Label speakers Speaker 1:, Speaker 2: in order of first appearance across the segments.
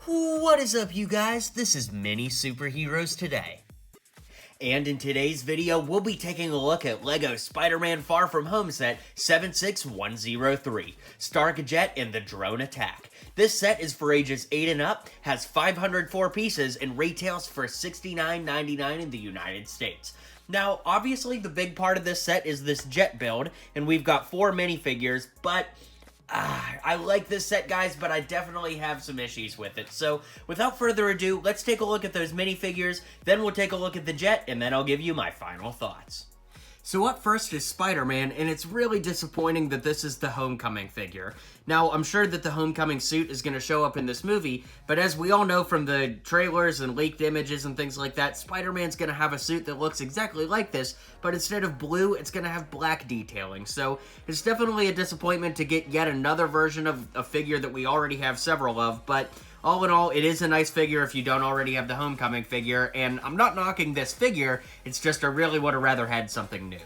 Speaker 1: What is up, you guys? This is Mini Superheroes Today. And in today's video, we'll be taking a look at LEGO Spider-Man Far From Home set 76103, Stark Jet and the Drone Attack. This set is for ages 8 and up, has 504 pieces, and retails for $69.99 in the United States. Now, obviously, the big part of this set is this jet build, and we've got 4 minifigures, but I like this set, guys, but I definitely have some issues with it. So, without further ado, let's take a look at those minifigures, then we'll take a look at the jet, and then I'll give you my final thoughts. So up first is Spider-Man, and it's really disappointing that this is the Homecoming figure. Now, I'm sure that the Homecoming suit is going to show up in this movie, but as we all know from the trailers and leaked images and things like that, Spider-Man's going to have a suit that looks exactly like this, but instead of blue, it's going to have black detailing. So it's definitely a disappointment to get yet another version of a figure that we already have several of, but all in all, it is a nice figure if you don't already have the Homecoming figure, and I'm not knocking this figure, it's just I really would have rather had something new.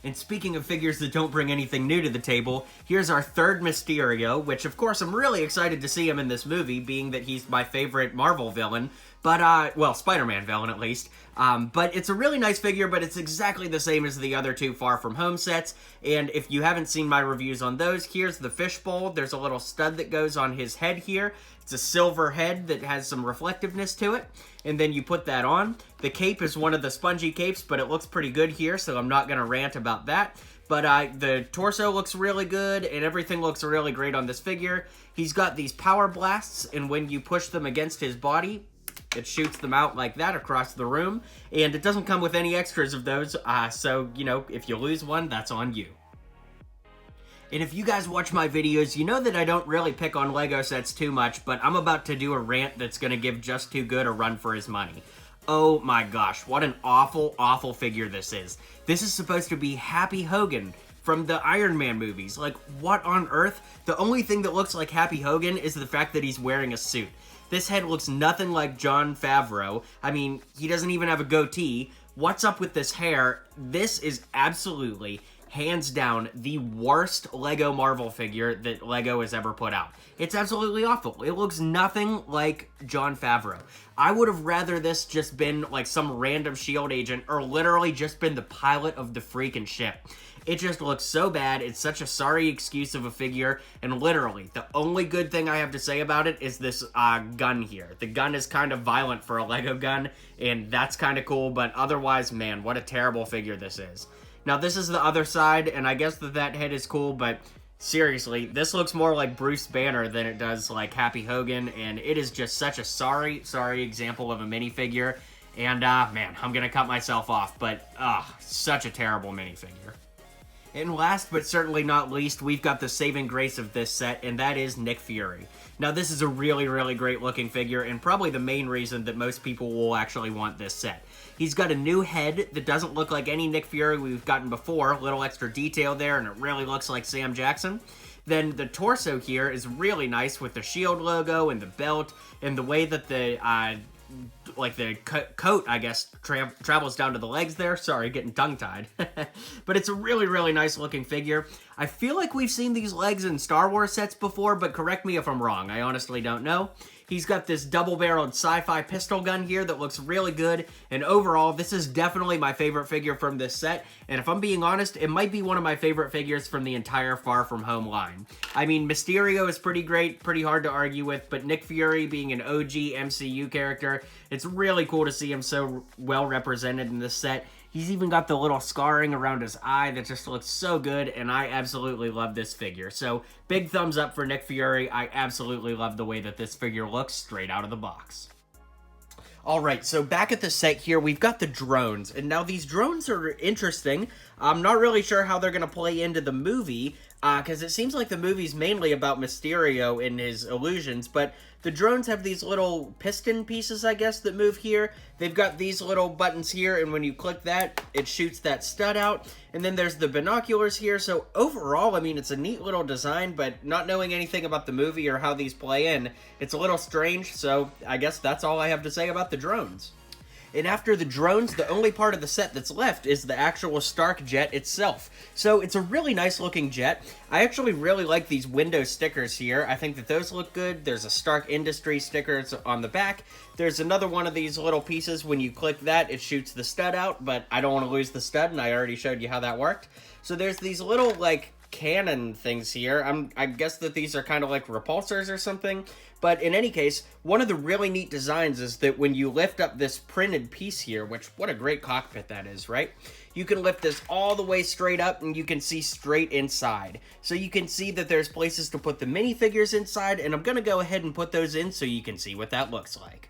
Speaker 1: And speaking of figures that don't bring anything new to the table, here's our third Mysterio, which of course I'm really excited to see him in this movie, being that he's my favorite Marvel villain, but, well, Spider-Man villain at least. But it's a really nice figure, but it's exactly the same as the other two Far From Home sets, and if you haven't seen my reviews on those, here's the fishbowl. There's a little stud that goes on his head here. It's a silver head that has some reflectiveness to it, and then you put that on. The cape is one of the spongy capes, but it looks pretty good here, so I'm not going to rant about that. But the torso looks really good, and everything looks really great on this figure. He's got these power blasts, and when you push them against his body, it shoots them out like that across the room, and it doesn't come with any extras of those, so, you know, if you lose one, that's on you. And if you guys watch my videos, you know that I don't really pick on LEGO sets too much, but I'm about to do a rant that's going to give Just Too Good a run for his money. Oh my gosh, what an awful, awful figure this is. This is supposed to be Happy Hogan from the Iron Man movies. Like, what on earth? The only thing that looks like Happy Hogan is the fact that he's wearing a suit. This head looks nothing like Jon Favreau. I mean, he doesn't even have a goatee. What's up with this hair? This is absolutely, hands down, the worst LEGO Marvel figure that LEGO has ever put out. It's absolutely awful. It looks nothing like Jon Favreau. I would have rather this just been like some random S.H.I.E.L.D. agent or literally just been the pilot of the freaking ship. It just looks so bad. It's such a sorry excuse of a figure, and literally, the only good thing I have to say about it is this gun here. The gun is kind of violent for a LEGO gun, and that's kind of cool, but otherwise, man, what a terrible figure this is. Now, this is the other side, and I guess that head is cool, but seriously, this looks more like Bruce Banner than it does like Happy Hogan, and it is just such a sorry example of a minifigure, and, man, I'm gonna cut myself off, but, such a terrible minifigure. And last but certainly not least, we've got the saving grace of this set, and that is Nick Fury. Now, this is a really, really great looking figure, and probably the main reason that most people will actually want this set. He's got a new head that doesn't look like any Nick Fury we've gotten before, a little extra detail there, and it really looks like Sam Jackson. Then the torso here is really nice with the S.H.I.E.L.D. logo and the belt, and the way that the coat, I guess, travels down to the legs there. Sorry, getting tongue-tied. But it's a really, really nice looking figure. I feel like we've seen these legs in Star Wars sets before, but correct me if I'm wrong. I honestly don't know. He's got this double-barreled sci-fi pistol gun here that looks really good, and overall, this is definitely my favorite figure from this set, and if I'm being honest, it might be one of my favorite figures from the entire Far From Home line. I mean, Mysterio is pretty great, pretty hard to argue with, but Nick Fury being an OG MCU character, it's really cool to see him so well represented in this set. He's even got the little scarring around his eye that just looks so good, and I absolutely love this figure. So, big thumbs up for Nick Fury. I absolutely love the way that this figure looks straight out of the box. Alright, so back at the set here, we've got the drones, and now these drones are interesting. I'm not really sure how they're going to play into the movie, because it seems like the movie's mainly about Mysterio and his illusions, but the drones have these little piston pieces, I guess, that move here. They've got these little buttons here, and when you click that, it shoots that stud out. And then there's the binoculars here, so overall, I mean, it's a neat little design, but not knowing anything about the movie or how these play in, it's a little strange, so I guess that's all I have to say about the drones. And after the drones, the only part of the set that's left is the actual Stark jet itself. So it's a really nice looking jet. I actually really like these window stickers here. I think that those look good. There's a Stark Industries sticker on the back. There's another one of these little pieces. When you click that, it shoots the stud out, but I don't want to lose the stud, and I already showed you how that worked. So there's these little, like, cannon things here. I guess that these are kind of like repulsors or something. But in any case, one of the really neat designs is that when you lift up this printed piece here, which, what a great cockpit that is, right? You can lift this all the way straight up and you can see straight inside. So you can see that there's places to put the minifigures inside, and I'm going to go ahead and put those in so you can see what that looks like.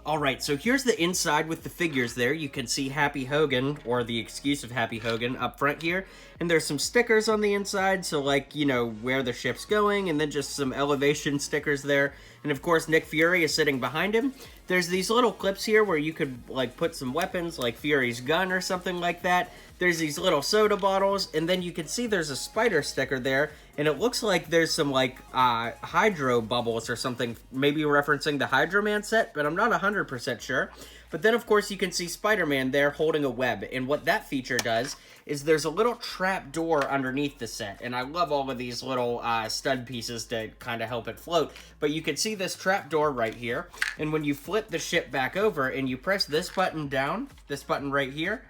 Speaker 1: Alright, so here's the inside with the figures there. You can see Happy Hogan, or the excuse of Happy Hogan, up front here. And there's some stickers on the inside, so like, you know, where the ship's going, and then just some elevation stickers there. And of course, Nick Fury is sitting behind him. There's these little clips here where you could, like, put some weapons, like Fury's gun or something like that. There's these little soda bottles, and then you can see there's a spider sticker there, and it looks like there's some, like, hydro bubbles or something, maybe referencing the Hydro Man set, but I'm not 100% sure. But then, of course, you can see Spider-Man there holding a web, and what that feature does is there's a little trap door underneath the set, and I love all of these little stud pieces to kind of help it float, but you can see this trap door right here, and when you flip the ship back over and you press this button down, this button right here,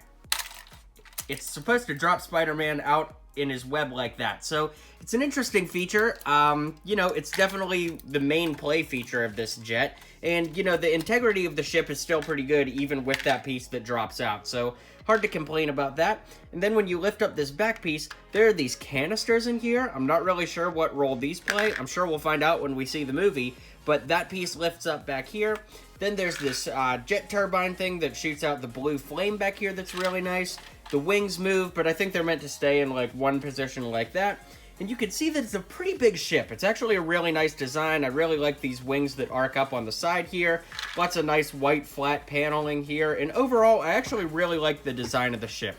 Speaker 1: it's supposed to drop Spider-Man out in his web like that. So it's an interesting feature. You know, it's definitely the main play feature of this jet. And, you know, the integrity of the ship is still pretty good, even with that piece that drops out. So hard to complain about that. And then when you lift up this back piece, there are these canisters in here. I'm not really sure what role these play. I'm sure we'll find out when we see the movie. But that piece lifts up back here. Then there's this jet turbine thing that shoots out the blue flame back here that's really nice. The wings move, but I think they're meant to stay in, like, one position like that. And you can see that it's a pretty big ship. It's actually a really nice design. I really like these wings that arc up on the side here. Lots of nice white flat paneling here. And overall, I actually really like the design of the ship.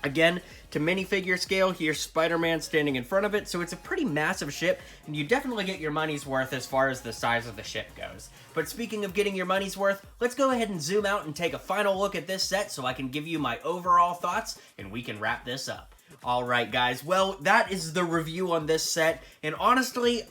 Speaker 1: Again, to minifigure scale, here's Spider-Man standing in front of it, so it's a pretty massive ship, and you definitely get your money's worth as far as the size of the ship goes. But speaking of getting your money's worth, let's go ahead and zoom out and take a final look at this set so I can give you my overall thoughts, and we can wrap this up. Alright guys, well, that is the review on this set, and honestly,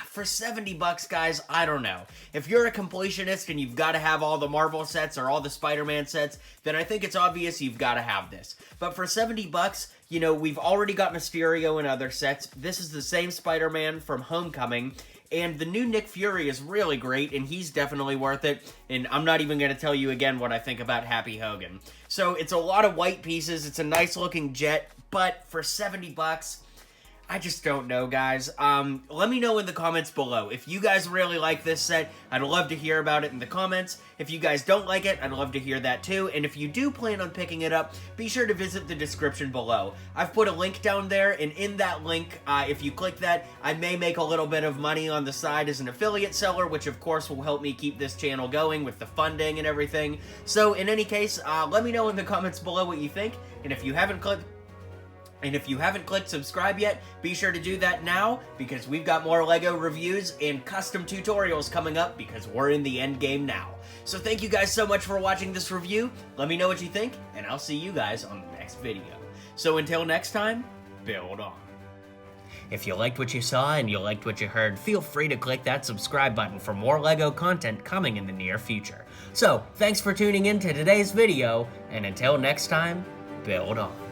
Speaker 1: for 70 bucks, guys, I don't know. If you're a completionist and you've got to have all the Marvel sets or all the Spider-Man sets, then I think it's obvious you've got to have this. But for 70 bucks, you know, we've already got Mysterio in other sets. This is the same Spider-Man from Homecoming. And the new Nick Fury is really great, and he's definitely worth it. And I'm not even going to tell you again what I think about Happy Hogan. So it's a lot of white pieces. It's a nice-looking jet. But for 70 bucks... I just don't know, guys. Let me know in the comments below. If you guys really like this set, I'd love to hear about it in the comments. If you guys don't like it, I'd love to hear that too. And if you do plan on picking it up, be sure to visit the description below. I've put a link down there, and in that link, if you click that, I may make a little bit of money on the side as an affiliate seller, which of course will help me keep this channel going with the funding and everything. So in any case, let me know in the comments below what you think. And if you haven't clicked subscribe yet, be sure to do that now, because we've got more LEGO reviews and custom tutorials coming up, because we're in the end game now. So thank you guys so much for watching this review. Let me know what you think, and I'll see you guys on the next video. So until next time, build on. If you liked what you saw and you liked what you heard, feel free to click that subscribe button for more LEGO content coming in the near future. So, thanks for tuning in to today's video, and until next time, build on.